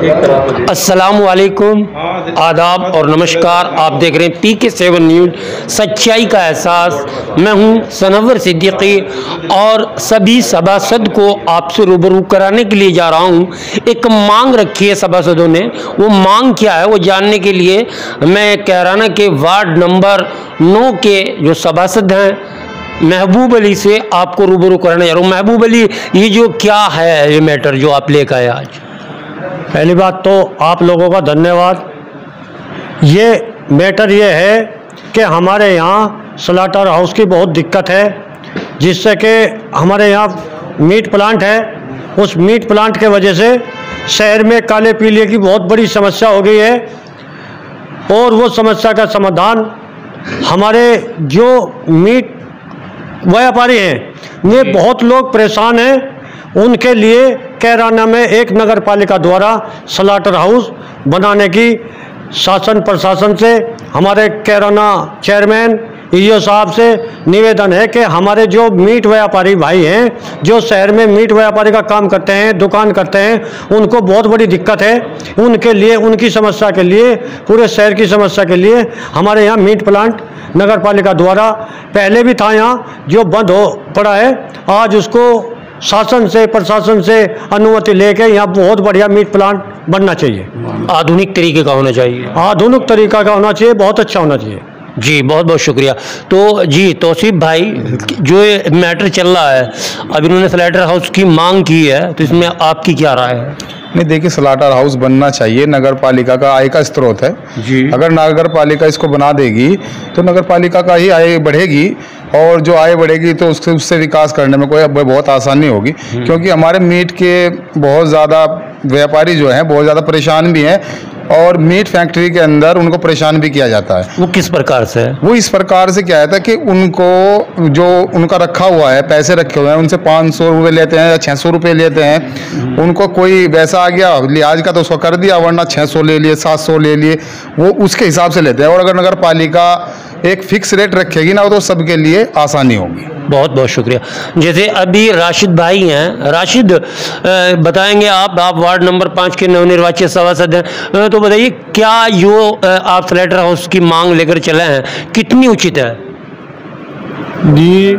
अस्सलामुअलैकुम, आदाब और नमस्कार। आप देख रहे हैं PK7 न्यूज़, सच्चाई का एहसास। मैं हूं सनवर सिद्दीकी और सभी सभासद को आपसे रूबरू कराने के लिए जा रहा हूं। एक मांग रखी है सभासदों ने, वो मांग क्या है वो जानने के लिए मैं कैराना के वार्ड नंबर 9 के जो सभासद हैं महबूब अली से आपको रूबरू कराने जा रहा हूँ। महबूब अली, ये जो क्या है ये मैटर जो आप लेकर आए आज? पहली बात तो आप लोगों का धन्यवाद। ये मैटर ये है कि हमारे यहाँ स्लॉटर हाउस की बहुत दिक्कत है, जिससे कि हमारे यहाँ मीट प्लांट है। उस मीट प्लांट के वजह से शहर में काले पीले की बहुत बड़ी समस्या हो गई है और वो समस्या का समाधान हमारे जो मीट व्यापारी हैं, ये बहुत लोग परेशान हैं। उनके लिए कैराना में एक नगर पालिका द्वारा स्लॉटर हाउस बनाने की शासन प्रशासन से, हमारे कैराना चेयरमैन ईओ साहब से निवेदन है कि हमारे जो मीट व्यापारी भाई हैं, जो शहर में मीट व्यापारी का काम करते हैं, दुकान करते हैं, उनको बहुत बड़ी दिक्कत है। उनके लिए, उनकी समस्या के लिए, पूरे शहर की समस्या के लिए हमारे यहाँ मीट प्लांट नगर पालिका द्वारा पहले भी था यहाँ, जो बंद हो पड़ा है। आज उसको शासन से, प्रशासन से अनुमति लेके यहाँ बहुत बढ़िया मीट प्लांट बनना चाहिए। आधुनिक तरीके का होना चाहिए। आधुनिक तरीका का होना चाहिए, बहुत अच्छा होना चाहिए। जी, बहुत बहुत शुक्रिया। तो जी तौसीफ भाई, जो ये मैटर चल रहा है, अब इन्होंने स्लॉटर हाउस की मांग की है, तो इसमें आपकी क्या राय है? नहीं, देखिए, स्लॉटर हाउस बनना चाहिए। नगर पालिका का आय का स्रोत है जी। अगर नगर पालिका इसको बना देगी तो नगर पालिका का ही आय बढ़ेगी, और जो आय बढ़ेगी तो उससे विकास करने में कोई बहुत आसानी होगी। क्योंकि हमारे मीट के बहुत ज़्यादा व्यापारी जो हैं बहुत ज़्यादा परेशान भी हैं, और मीट फैक्ट्री के अंदर उनको परेशान भी किया जाता है। वो किस प्रकार से है? वो इस प्रकार से क्या है कि उनको जो उनका रखा हुआ है, पैसे रखे हुए हैं, उनसे 500 रुपये लेते हैं या 600 रुपये लेते हैं। उनको कोई वैसा आ गया लिहाज का तो उसको कर दिया, वरना 600 ले लिए, 700 ले लिए, वो उसके हिसाब से लेते हैं। और अगर नगर पालिका एक फिक्स रेट रखेगी ना, तो सबके लिए आसानी होगी। बहुत बहुत शुक्रिया। जैसे अभी राशिद भाई हैं, राशिद बताएंगे आप वार्ड नंबर 5 के नवनिर्वाचित सभासद हैं, तो बताइए क्या जो आप स्लॉटर हाउस की मांग लेकर चले हैं कितनी उचित है? जी,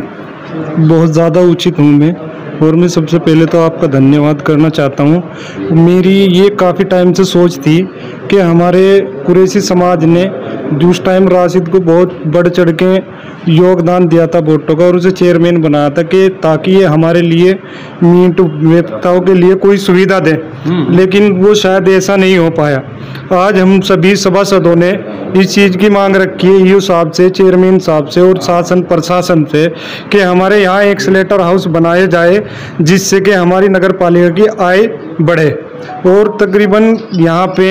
बहुत ज़्यादा उचित हूँ मैं, और मैं सबसे पहले तो आपका धन्यवाद करना चाहता हूँ। मेरी ये काफ़ी टाइम से सोच थी कि हमारे कुरैशी समाज ने उस टाइम राशिद को बहुत बढ़ चढ़ के योगदान दिया था वोटों का, और उसे चेयरमैन बनाया था कि ताकि ये हमारे लिए मीट विक्रेताओं के लिए कोई सुविधा दे, लेकिन वो शायद ऐसा नहीं हो पाया। आज हम सभी सभासदों ने इस चीज़ की मांग रखी है ईओ साहब से, चेयरमैन साहब से और शासन प्रशासन से कि हमारे यहाँ एक स्लॉटर हाउस बनाया जाए, जिससे कि हमारी नगर पालिका की आय बढ़े। और तकरीबन यहाँ पे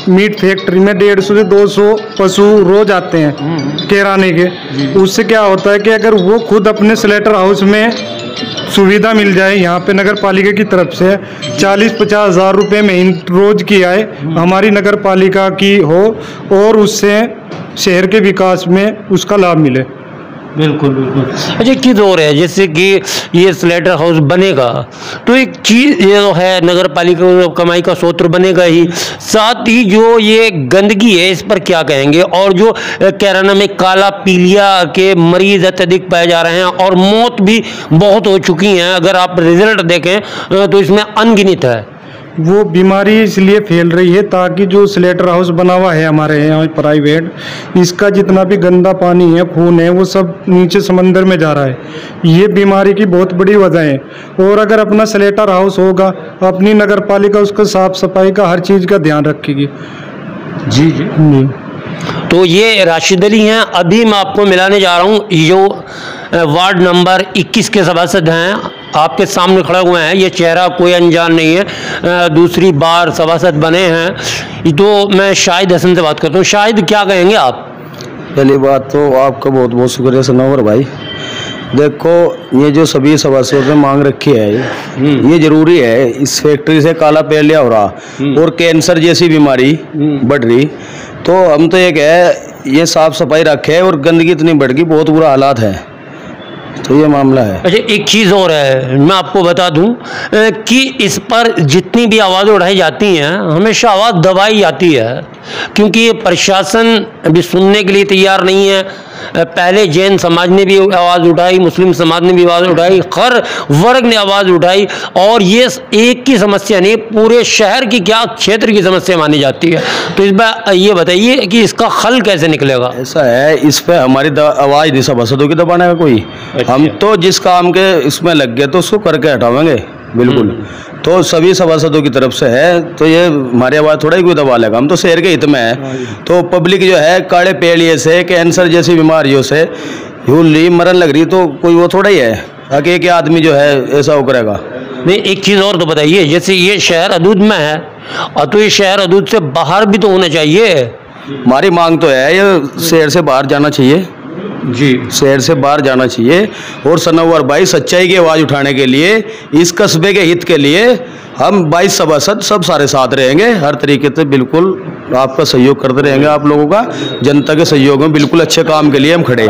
मीट फैक्ट्री में 150 से 200 पशु रोज आते हैं कैराने के। उससे क्या होता है कि अगर वो खुद अपने स्लॉटर हाउस में सुविधा मिल जाए यहाँ पे नगर पालिका की तरफ से, 40-50 हज़ार रुपये में रोज की आय हमारी नगर पालिका की हो, और उससे शहर के विकास में उसका लाभ मिले। बिल्कुल बिल्कुल। अच्छा, किस हो रहा है जैसे कि ये स्लॉटर हाउस बनेगा तो एक चीज़ ये तो है, नगर पालिका कमाई का स्रोत बनेगा ही, साथ ही जो ये गंदगी है इस पर क्या कहेंगे? और जो कैराना में काला पीलिया के मरीज अत्यधिक पाए जा रहे हैं और मौत भी बहुत हो चुकी हैं, अगर आप रिजल्ट देखें तो इसमें अनगिनत है। वो बीमारी इसलिए फैल रही है ताकि जो स्लॉटर हाउस बना हुआ है हमारे यहाँ प्राइवेट, इसका जितना भी गंदा पानी है, खून है, वो सब नीचे समंदर में जा रहा है। ये बीमारी की बहुत बड़ी वजह है। और अगर अपना स्लॉटर हाउस होगा, अपनी नगर पालिका उसका साफ सफाई का हर चीज़ का ध्यान रखेगी। जी जी जी। तो ये राशिद अली हैं। अभी मैं आपको मिलाने जा रहा हूँ जो वार्ड नंबर 21 के सभासद हैं, आपके सामने खड़े हुए हैं। ये चेहरा कोई अनजान नहीं है, दूसरी बार सभासद बने हैं। तो मैं शाहिद हसन से बात करता हूँ। शाहिद, क्या कहेंगे आप? पहली बात तो आपका बहुत बहुत शुक्रिया सनवर भाई। देखो, ये जो सभी सभासदों ने मांग रखी है ये जरूरी है। इस फैक्ट्री से काला पीलिया हो रहा और कैंसर जैसी बीमारी बढ़ रही, तो हम तो ये कहे ये साफ सफाई रखे और गंदगी इतनी बढ़ गई, बहुत बुरा हालात है। तो ये मामला है। अच्छा, एक चीज़ और है, मैं आपको बता दूं कि इस पर जितनी भी आवाज़ें उठाई जाती हैं हमेशा आवाज़ दबाई जाती है, क्योंकि प्रशासन अभी सुनने के लिए तैयार नहीं है। पहले जैन समाज ने भी आवाज़ उठाई, मुस्लिम समाज ने भी आवाज़ उठाई, हर वर्ग ने आवाज़ उठाई, और ये एक की समस्या नहीं, पूरे शहर की क्या क्षेत्र की समस्या मानी जाती है। तो इस बार ये बताइए कि इसका हल कैसे निकलेगा? ऐसा है, इस पे हमारी आवाज़ नहीं सभासदों की दबाने में कोई। हम तो जिस काम के इसमें लग गए तो उसको करके हटावेंगे बिल्कुल। तो सभी सभासदों की तरफ से है, तो ये हमारी आवाज़ थोड़ा ही कोई दबा लेगा। हम तो शहर के हित में है। तो पब्लिक जो है काले पेलिए से, कैंसर जैसी बीमारियों से यूली मरन लग रही, तो कोई वो थोड़ा ही है आगे के आदमी जो है ऐसा वो करेगा। नहीं, एक चीज़ और तो बताइए, जैसे ये शहर हदूद में है, और तो ये शहर हदूद से बाहर भी तो होना चाहिए। हमारी मांग तो है ये शहर से बाहर जाना चाहिए जी, शहर से बाहर जाना चाहिए। और सनवर भाई सच्चाई की आवाज़ उठाने के लिए, इस कस्बे के हित के लिए हम 22 सभासद सब सारे साथ रहेंगे। हर तरीके से बिल्कुल आपका सहयोग करते रहेंगे। आप लोगों का जनता के सहयोग में बिल्कुल अच्छे काम के लिए हम खड़े।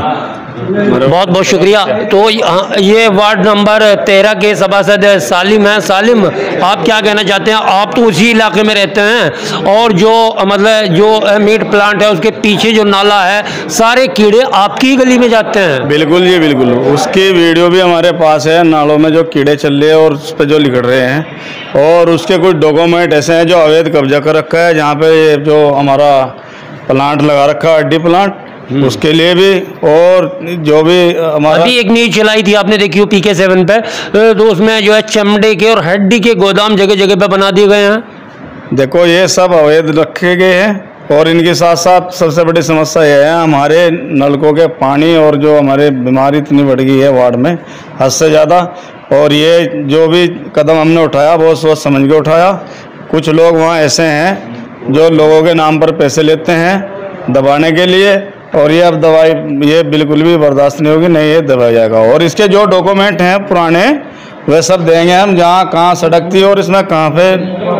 बहुत बहुत शुक्रिया। तो ये वार्ड नंबर 13 के सभासद सालिम हैं। सालिम, आप क्या कहना चाहते हैं? आप तो उसी इलाके में रहते हैं, और जो मतलब जो मीट प्लांट है उसके पीछे जो नाला है, सारे कीड़े आपकी ही गली में जाते हैं। बिल्कुल जी बिल्कुल, उसकी वीडियो भी हमारे पास है। नालों में जो कीड़े चल रहे हैं और उस पर जो लिखड़ रहे हैं, और उसके कुछ डॉक्यूमेंट ऐसे हैं जो अवैध कब्जा कर रखा है। जहाँ पे ये जो हमारा प्लांट लगा रखा है, हड्डी प्लांट, उसके लिए भी, और जो भी हमारा अभी एक न्यूज चलाई थी आपने देखी हो PK7 पे, तो उसमें जो है चमड़े के और हड्डी के गोदाम जगह जगह पे बना दिए गए हैं। देखो ये सब अवैध रखे गए हैं। और इनके साथ साथ सबसे बड़ी समस्या यह है, हमारे नलकों के पानी और जो हमारे बीमारी इतनी बढ़ गई है वार्ड में हद से ज़्यादा। और ये जो भी कदम हमने उठाया बहुत सोच समझ के उठाया। कुछ लोग वहाँ ऐसे हैं जो लोगों के नाम पर पैसे लेते हैं दबाने के लिए, और ये अब दवाई ये बिल्कुल भी बर्दाश्त नहीं होगी, नहीं ये दबाया जाएगा। और इसके जो डॉक्यूमेंट हैं पुराने वे सब देंगे हम, जहाँ कहाँ सड़क थी और इसमें कहाँ पे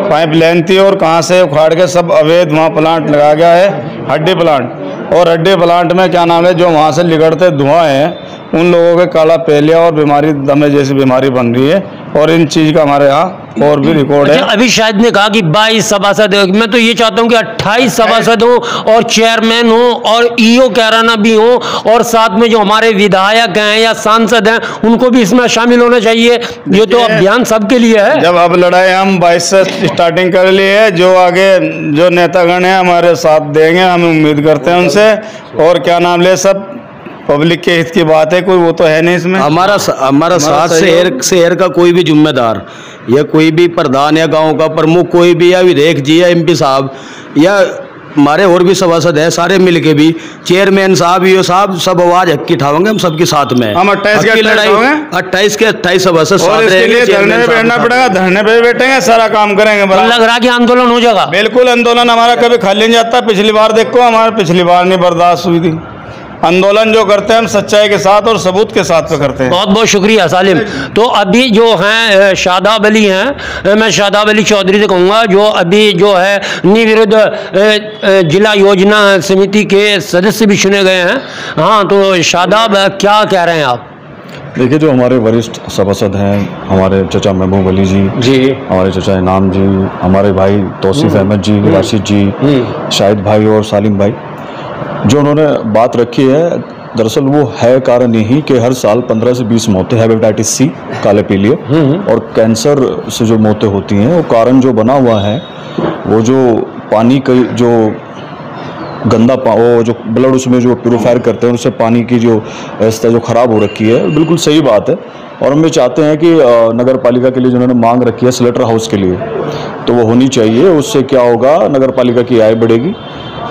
पाइप लाइन थी और कहाँ से उखाड़ के सब अवैध वहाँ प्लांट लगाया गया है, हड्डी प्लांट। और हड्डी प्लांट में क्या नाम है, जो वहाँ से निकलते धुआं है, उन लोगों के काला पेलिया और बीमारी दमे जैसी बीमारी बन रही है। और इन चीज़ का हमारे यहाँ और भी रिकॉर्ड है। अभी शायद ने कहा कि 22 सभासद, मैं तो ये चाहता हूँ कि 28 सभासद हो, और चेयरमैन हो, और EO कैराना भी हो, और साथ में जो हमारे विधायक हैं या सांसद हैं उनको भी इसमें शामिल होना चाहिए। ये तो अभियान सबके लिए है। जब अब लड़ाई हम 22 से स्टार्टिंग कर ली है, जो आगे जो नेतागण हैं हमारे साथ देंगे, हम उम्मीद करते हैं उनसे। और क्या नाम ले, सब पब्लिक के हित की बात है, कोई वो तो है नहीं इसमें। हमारा साथ शहर का कोई भी जिम्मेदार या कोई भी प्रधान या गांव का प्रमुख कोई भी, या विधायक जी या MP साहब या हमारे और भी सभासद हैं, सारे मिलके भी चेयरमैन साहब EO साहब सब आवाज हक की उठाएंगे। हम सबके साथ में हम 28 के लड़ाई 28 के 28 सभासद साथ इसके रहेंगे। लिए धरने पे बैठना पड़ेगा, धरने पे बैठेंगे, सारा काम करेंगे। लग रहा कि आंदोलन हो जाएगा। बिल्कुल आंदोलन हमारा कभी खाली नहीं जाता। पिछली बार देखो, हमारा पिछली बार नहीं बर्दाश्त हुई थी। आंदोलन जो करते हैं हम सच्चाई के साथ और सबूत के साथ पे करते हैं। बहुत बहुत शुक्रिया सालिम। तो अभी जो हैं शादाब अली हैं, मैं शादाब अली चौधरी से कहूँगा, जो अभी जो है निविरुद्ध जिला योजना समिति के सदस्य भी चुने गए हैं। हाँ, तो शादाब क्या कह रहे हैं आप? देखिए, जो हमारे वरिष्ठ सभासद हैं, हमारे चचा महबूब अली जी, हमारे चचा इनाम जी, हमारे भाई तौसीफ अहमद जी, राशिद जी, शाहिद भाई और सालिम भाई, जो उन्होंने बात रखी है, दरअसल वो है कारण यही कि हर साल 15 से 20 मौतें हेपेटाइटिस C, काले पीलिया और कैंसर से जो मौतें होती हैं, वो कारण जो बना हुआ है, वो जो पानी का जो गंदा वो जो ब्लड उसमें जो प्यूरिफायर करते हैं, उससे पानी की जो व्यवस्था जो ख़राब हो रखी है, बिल्कुल सही बात है। और हम ये चाहते हैं कि नगर पालिका के लिए जिन्होंने मांग रखी है स्लेटर हाउस के लिए, तो वो होनी चाहिए। उससे क्या होगा, नगर पालिका की आय बढ़ेगी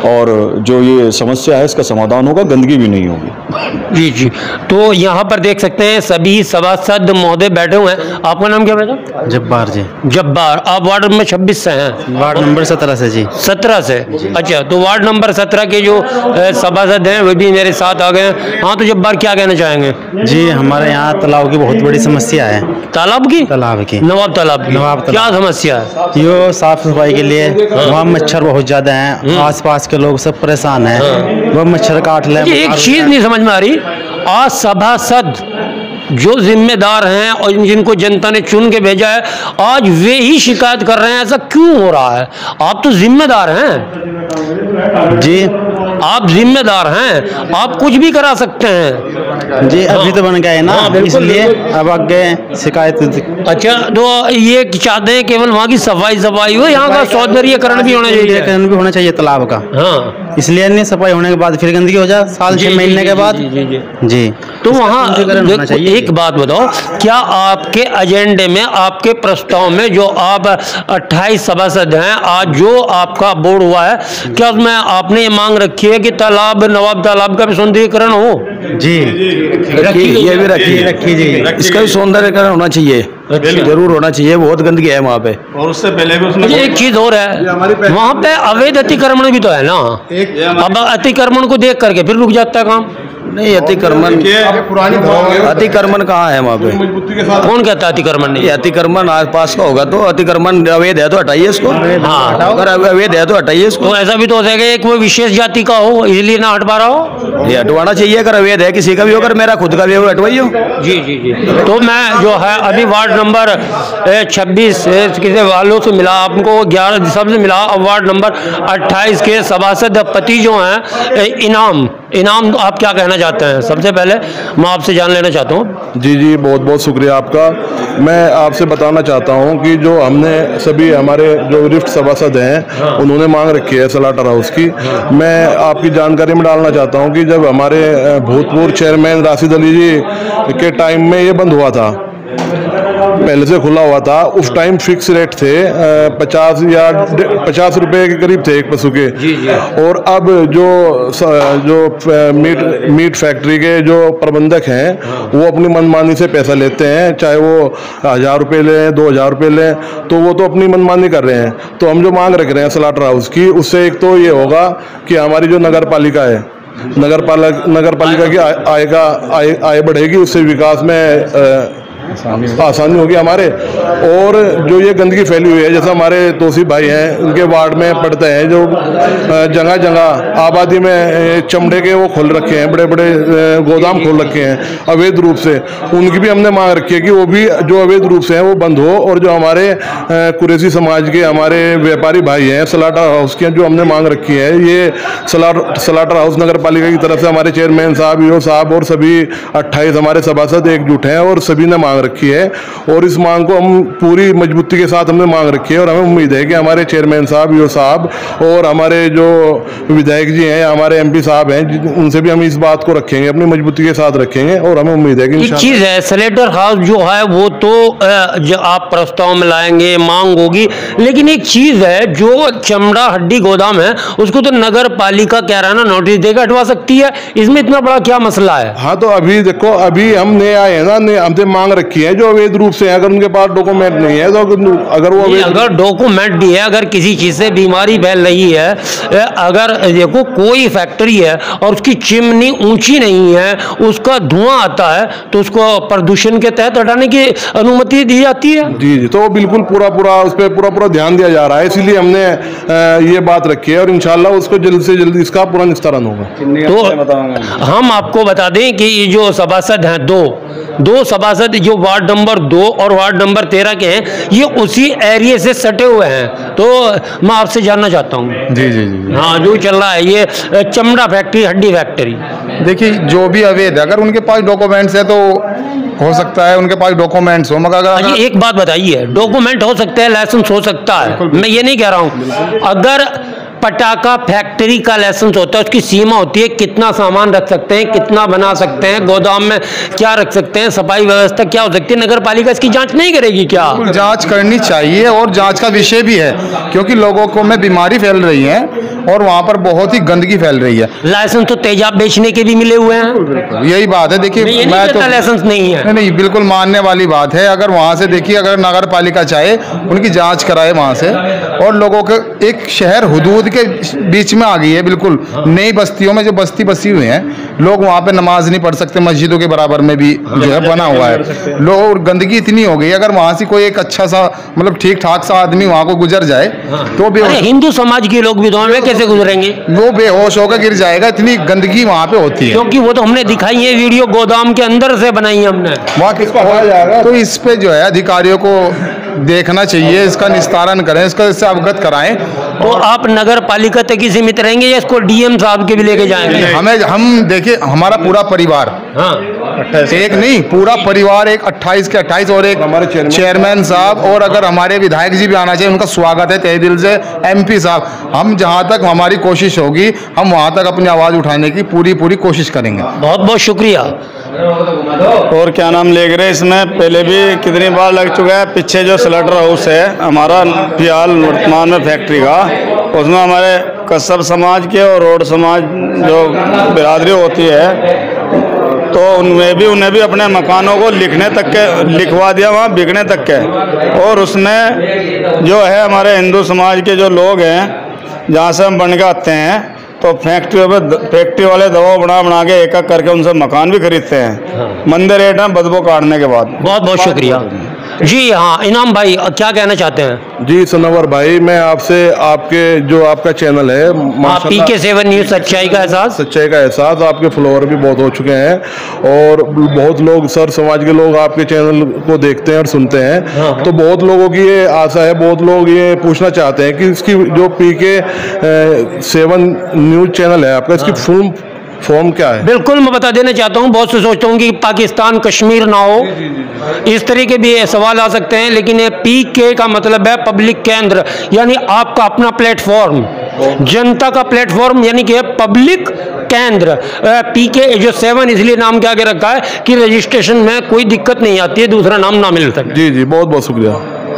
और जो ये समस्या है इसका समाधान होगा, गंदगी भी नहीं होगी। जी जी। तो यहाँ पर देख सकते हैं सभी सभासद महोदय बैठे हुए हैं। आपका नाम क्या बेटा? जब्बार जी। जब्बार। आप वार्ड नंबर 26 से हैं? वार्ड नंबर 17 से जी। 17 से? अच्छा, तो वार्ड नंबर 17 के जो सभासद हैं वो भी मेरे साथ आ गए हैं। हाँ, तो जब्बार क्या कहना चाहेंगे? जी, हमारे यहाँ तालाब की बहुत बड़ी समस्या है। तालाब की? तालाब की, नवाब तालाब की। नवाब क्या समस्या है? यो साफ सफाई के लिए वहाँ मच्छर बहुत ज्यादा हैं, आसपास के लोग सब परेशान हैं, वो मच्छर काट ले। एक चीज नहीं समझ में आ रही, आज सभासद जो जिम्मेदार हैं और जिनको जनता ने चुन के भेजा है, आज वे ही शिकायत कर रहे हैं। ऐसा क्यों हो रहा है? आप तो जिम्मेदार हैं जी, आप जिम्मेदार हैं, आप कुछ भी करा सकते हैं जी। अभी तो बन गए ना, इसलिए अब आगे शिकायत। अच्छा, तो ये चाहते हैं केवल वहाँ की सफाई हो, यहाँ का सौंदर्यीकरण भी होना चाहिए, सौंदर्यीकरण भी होना चाहिए तालाब का। हाँ, इसलिए नहीं, सफाई होने के बाद फिर गंदगी हो जाए साल 6 महीने के बाद। जी, तो वहाँ एक बात बताओ, क्या आपके एजेंडे में, आपके प्रस्ताव में जो आप 28 सभासद हैं, आज जो आपका बोर्ड हुआ है, क्या उसमें आपने ये मांग रखी है कि तालाब, नवाब तालाब का भी सौंदर्यीकरण हो? जी, ये भी रखी जी, इसका भी सौंदर्यीकरण होना चाहिए, जरूर होना चाहिए। बहुत गंदगी है वहाँ पे। और उससे पहले भी उसमें एक चीज और है, वहाँ पे अवैध अतिक्रमण भी तो है ना। अब अतिक्रमण को देख करके फिर रुक जाता है काम। नहीं, अतिक्रमण कहाँ है वहाँ पे? कौन कहता है अतिक्रमण नहीं? अतिक्रमण आस पास का होगा तो अतिक्रमण अवैध है तो हटाइए इसको। हाँ, अगर अवैध है तो हटाइए इसको। तो ऐसा भी तो हो जाएगा एक वो विशेष जाति का हो, इसलिए ना हट पा रहा हो। ये हटवाना चाहिए, अगर अवैध है किसी का भी होकर, मेरा खुद का भी हो, हटवाइयो। जी जी जी। तो मैं जो है अभी वार्ड नंबर 26 किसी वालों से मिला, आपको 11 सबसे मिला। अब वार्ड नंबर 28 के सभासद पति जो हैं, इनाम आप क्या कहना चाहते हैं? सबसे पहले मैं आपसे जान लेना चाहता हूँ। जी जी, बहुत बहुत शुक्रिया आपका। मैं आपसे बताना चाहता हूँ कि जो हमने सभी हमारे जो वरिष्ठ सभासद हैं, उन्होंने मांग रखी है स्लाटर हाउस की। मैं आपकी जानकारी में डालना चाहता हूँ कि जब हमारे भूतपूर्व चेयरमैन राशिद अली जी के टाइम में ये बंद हुआ था, पहले से खुला हुआ था, उस टाइम फिक्स रेट थे 50 रुपए के करीब थे एक पशु के। और अब जो मीट फैक्ट्री के जो प्रबंधक हैं, वो अपनी मनमानी से पैसा लेते हैं, चाहे वो 1000 रुपये लें, 2000 रुपये लें, तो वो तो अपनी मनमानी कर रहे हैं। तो हम जो मांग रख रहे हैं स्लाटर हाउस की, उससे एक तो ये होगा कि हमारी जो नगर पालिका है, नगर पालिका की आय बढ़ेगी, उससे विकास में आसानी होगी हमारे। और जो ये गंदगी फैली हुई है, जैसे हमारे तौसीफ भाई हैं, उनके वार्ड में पड़ते हैं, जो जगह जगह आबादी में चमड़े के वो खोल रखे हैं, बड़े बड़े गोदाम खोल रखे हैं अवैध रूप से, उनकी भी हमने मांग रखी है कि वो भी जो अवैध रूप से हैं वो बंद हो। और जो हमारे कुरैशी समाज के हमारे व्यापारी भाई हैं, स्लाटर हाउस की जो हमने मांग रखी है, ये स्लाटर हाउस नगर पालिका की तरफ से हमारे चेयरमैन साहब, ईओ साहब और सभी 28 हमारे सभासद एकजुट हैं और सभी ने मांग रखी है। और इस मांग को हम पूरी मजबूती के साथ हमने मांग रखी है। और हमें उम्मीद है कि हमारे चेयरमैन साहब, ईओ साहब और हमारे जो विधायक जी हैं, हमारे एमपी साहब हैं, उनसे भी हम इस बात को रखेंगे, अपनी मजबूती के साथ रखेंगे। और हमें उम्मीद है कि एक चीज है, स्लाटर हाउस जो है वो तो जो आप प्रस्ताव में लाएंगे, मांग होगी, लेकिन एक चीज है, जो चमड़ा हड्डी गोदाम है उसको तो नगर पालिका कह रहा है ना, नोटिस देकर हटवा सकती है। इसमें इतना बड़ा क्या मसला है? हाँ, तो अभी देखो, अभी हम नए आए हैं ना, हमसे मांग रखी है जो अवैध रूप से है। अगर उनके पास डॉक्यूमेंट नहीं है तो अगर डॉक्यूमेंट भी है, अगर किसी चीज से बीमारी फैल रही है, अगर देखो कोई फैक्ट्री है और उसकी चिमनी ऊंची नहीं है, उसका धुआं आता है, तो उसको प्रदूषण के तहत हटाने की अनुमति दी जाती है। जी जी, तो बिल्कुल पूरा उस पर पूरा ध्यान दिया जा रहा है, इसीलिए हमने ये बात रखी है। और इंशाल्लाह उसको जल्द से जल्द इसका पूरा निस्तारण होगा। तो हम आपको बता दें कि ये जो सभासद हैं, दो सभासद जो वार्ड नंबर 2 और वार्ड नंबर 13 के हैं, ये उसी एरिया से सटे हुए हैं। तो मैं आपसे जानना चाहता हूँ। जी जी जी, हाँ, जो चल रहा है ये चमड़ा फैक्ट्री, हड्डी फैक्ट्री, देखिए जो भी अवैध है, अगर उनके पास डॉक्यूमेंट्स है तो हो सकता है उनके पास डॉक्यूमेंट्स हो, मगर अगर एक बात बताइए, डॉक्यूमेंट हो सकते हैं, लाइसेंस हो सकता है, मैं ये नहीं कह रहा हूँ। अगर पटाखा फैक्ट्री का लाइसेंस होता है, उसकी सीमा होती है, कितना सामान रख सकते हैं, कितना बना सकते हैं, गोदाम में क्या रख सकते हैं, सफाई व्यवस्था क्या हो सकती है, नगर पालिका इसकी जांच नहीं करेगी क्या? जांच करनी चाहिए और जांच का विषय भी है, क्योंकि लोगों को में बीमारी फैल रही है और वहाँ पर बहुत ही गंदगी फैल रही है। लाइसेंस तो तेजाब बेचने के भी मिले हुए हैं। यही बात है, देखिए मैं तो लाइसेंस नहीं है, नहीं बिल्कुल मानने वाली बात है। अगर वहाँ से देखिए, अगर नगर पालिका चाहे उनकी जाँच कराए वहाँ से, और लोगों के एक शहर हुदूद के बीच में आ गई है, बिल्कुल नई बस्तियों में जो बस्ती बसी हुई है, लोग वहाँ पे नमाज नहीं पढ़ सकते, मस्जिदों के बराबर में भी जो है बना हुआ है। लोग गंदगी इतनी हो गई, अगर वहाँ से कोई एक अच्छा सा मतलब ठीक ठाक सा आदमी वहाँ को गुजर जाए तो हिंदू समाज के लोग भी तो में कैसे गुजरेंगे? वो बेहोश होकर गिर जाएगा, इतनी गंदगी वहाँ पे होती है। क्योंकि वो तो हमने दिखाई है वीडियो, गोदाम के अंदर से बनाई है हमने वहाँ किसको। तो इस पे जो है अधिकारियों को देखना चाहिए, इसका निस्तारण करें, इसका इससे अवगत कराएं। तो आप नगर पालिका तक ही सीमित रहेंगे या इसको डीएम साहब के भी लेके जाएंगे? हम देखिए हमारा पूरा परिवार, एक नहीं पूरा परिवार, एक 28 के 28 और एक हमारे चेयरमैन साहब, और अगर हमारे विधायक जी भी आना चाहिए, उनका स्वागत है तहे दिल से। MP साहब, हम जहाँ तक हमारी कोशिश होगी हम वहाँ तक अपनी आवाज़ उठाने की पूरी कोशिश करेंगे। बहुत बहुत शुक्रिया। और क्या नाम ले रहे, इसमें पहले भी कितनी बार लग चुका है। पीछे जो स्लटर हाउस है हमारा फिलहाल वर्तमान में फैक्ट्री का, उसमें हमारे कस्बा समाज के और रोड समाज जो बिरादरी होती है, तो उन्हें भी अपने मकानों को लिखवा दिया वहाँ बिकने तक के। और उसमें जो है हमारे हिंदू समाज के जो लोग हैं, जहाँ से हम बन के आते हैं, तो फैक्ट्री वाले दबाव बना के एक करके उनसे मकान भी खरीदते हैं मंदिर रेट में बदबू काटने के बाद। बहुत बहुत शुक्रिया जी। हाँ इनाम भाई क्या कहना चाहते हैं? जी सनवर भाई, मैं आपसे आपके जो आपका चैनल है PK7 न्यूज़ सच्चाई का एहसास, आपके फॉलोअर भी बहुत हो चुके हैं और बहुत लोग सर समाज के लोग आपके चैनल को देखते हैं और सुनते हैं। तो बहुत लोगों की ये आशा है, बहुत लोग ये पूछना चाहते हैं कि इसकी जो PK7 न्यूज़ चैनल है आपका, इसकी फुल फॉर्म क्या है? बिल्कुल मैं बता देना चाहता हूँ। बहुत से सोचता हूँ कि पाकिस्तान कश्मीर ना हो, इस तरीके भी सवाल आ सकते हैं, लेकिन ये PK का मतलब है पब्लिक केंद्र, यानी आपका अपना प्लेटफॉर्म, जनता का प्लेटफॉर्म, यानी कि पब्लिक केंद्र। PK जो 7 इसलिए नाम के आगे रखा है कि रजिस्ट्रेशन में कोई दिक्कत नहीं आती है, दूसरा नाम ना मिल सके। जी जी, बहुत बहुत शुक्रिया।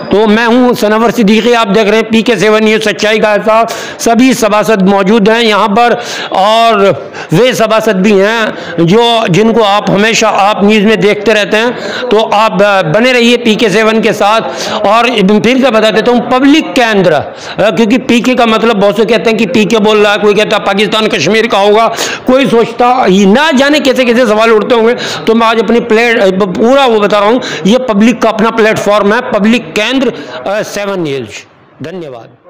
तो मैं हूं सनवर सिद्दीकी, आप देख रहे हैं PK7 न्यूज़ सच्चाई का एहसास। सभी सभासद मौजूद हैं यहाँ पर, और वे सभासद भी हैं जिनको आप हमेशा आप न्यूज़ में देखते रहते हैं। तो आप बने रहिए PK7 के साथ। और फिर से बता देता हूँ, पब्लिक केंद्र, क्योंकि PK का मतलब बहुत से कहते हैं कि PK बोल रहा है, कोई कहता है पाकिस्तान कश्मीर का होगा, कोई सोचता ना जाने कैसे कैसे सवाल उठते होंगे। तो मैं आज अपनी पूरा वो बता रहा हूँ, ये पब्लिक का अपना प्लेटफॉर्म है, पब्लिक केंद्र 7 न्यूज़। धन्यवाद।